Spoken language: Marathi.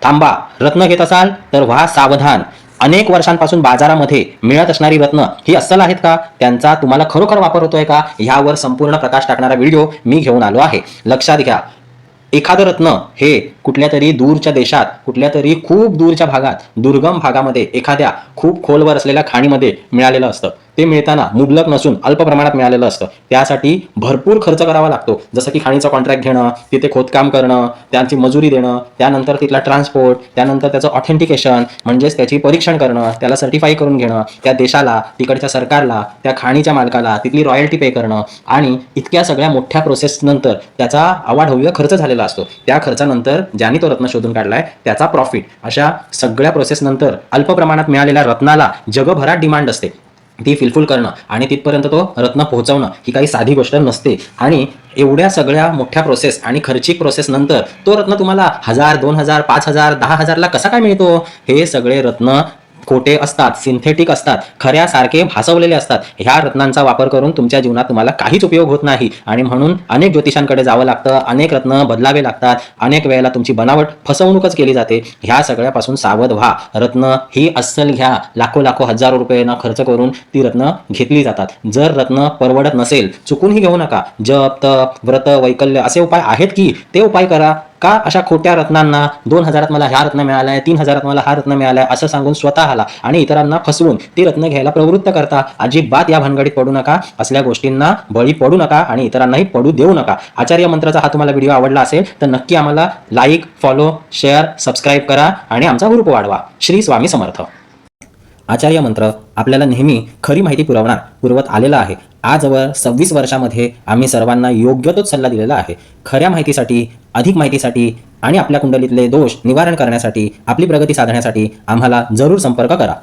थांबा. रत्न घेत असाल तर व्हा सावधान. अनेक वर्षांपासून बाजारामध्ये मिळत असणारी रत्न ही अस्सल आहेत का, त्यांचा तुम्हाला खरोखर वापर होतोय का, ह्यावर संपूर्ण प्रकाश टाकणारा व्हिडिओ मी घेऊन आलो आहे. लक्षात घ्या, एखादं रत्न हे कुठल्या तरी दूरच्या देशात, कुठल्या तरी खूप दूरच्या भागात, दुर्गम भागामध्ये, एखाद्या खूप खोलवर असलेल्या खाणीमध्ये मिळालेलं असतं. ते मिळताना मुबलक नसून अल्प प्रमाणात मिळालेलं असतं. त्यासाठी भरपूर खर्च करावा लागतो. जसं की खाणीचं कॉन्ट्रॅक्ट घेणं, तिथे खोदकाम करणं, त्यांची मजुरी देणं, त्यानंतर तिथला ट्रान्सपोर्ट, त्यानंतर त्याचं ऑथेंटिकेशन म्हणजेच त्याची परीक्षण करणं, त्याला सर्टिफाय करून घेणं, त्या देशाला, तिकडच्या सरकारला, त्या खाणीच्या मालकाला तिथली रॉयल्टी पे करणं, आणि इतक्या सगळ्या मोठ्या प्रोसेस नंतर त्याचा अवाढव्य खर्च झालेला असतो. त्या खर्चानंतर ज्याने तो रत्न शोधून काढलाय त्याचा प्रॉफिट. अशा सगळ्या प्रोसेस नंतर अल्प प्रमाणात मिळालेल्या रत्नाला जगभरात डिमांड असते. ती फिलफुल करणं आणि तिथपर्यंत तो रत्न पोहोचवणं ही काही साधी गोष्ट नसते. आणि एवढ्या सगळ्या मोठ्या प्रोसेस आणि खर्चिक प्रोसेस नंतर तो रत्न तुम्हाला 1000, 2000, 5000, 10,000ला कसा काय मिळतो? हे सगळे रत्न खोटे असतात, सिंथेटिक असतात, खऱ्यासारखे भासवलेले असतात. ह्या रत्नांचा वापर करून तुमच्या जीवनात तुम्हाला काहीच उपयोग होत नाही, आणि म्हणून अनेक ज्योतिषांकडे जावं लागतं, अनेक रत्न बदलावे लागतात, अनेक वेळेला तुमची बनावट फसवणूकच केली जाते. ह्या सगळ्यापासून सावध व्हा. रत्न ही अस्सल घ्या. लाखो हजारो रुपयांना खर्च करून ती रत्न घेतली जातात. जर रत्न परवडत नसेल, चुकूनही घेऊ नका. जप, तप, व्रत, वैकल्य असे उपाय आहेत की ते उपाय करा. का अशा खोट्या रत्नांना 2000 मला ह्या रत्न मिळालाय, 3000 मला हा रत्न मिळालाय असं सांगून स्वतःला आणि इतरांना फसवून ती रत्न घ्यायला प्रवृत्त करता? अजिबात या भानगडीत पडू नका. असल्या गोष्टींना बळी पडू नका आणि इतरांनाही पडू देऊ नका. आचार्य मंत्राचा हा तुम्हाला व्हिडिओ आवडला असेल तर नक्की आम्हाला लाईक, फॉलो, शेअर, सबस्क्राईब करा आणि आमचा ग्रुप वाढवा. श्री स्वामी समर्थ. आचार्य मंत्र आपल्याला नेहमी खरी माहिती पुरवत आलेला आहे. आजवर 26 वर्षामध्ये आम्ही सर्वांना योग्य तोच सल्ला दिलेला आहे. खऱ्या माहितीसाठी, अधिक माहितीसाठी आणि आपल्या कुंडलीतले दोष निवारण करण्यासाठी, आपली प्रगती साधण्यासाठी आम्हाला जरूर संपर्क करा.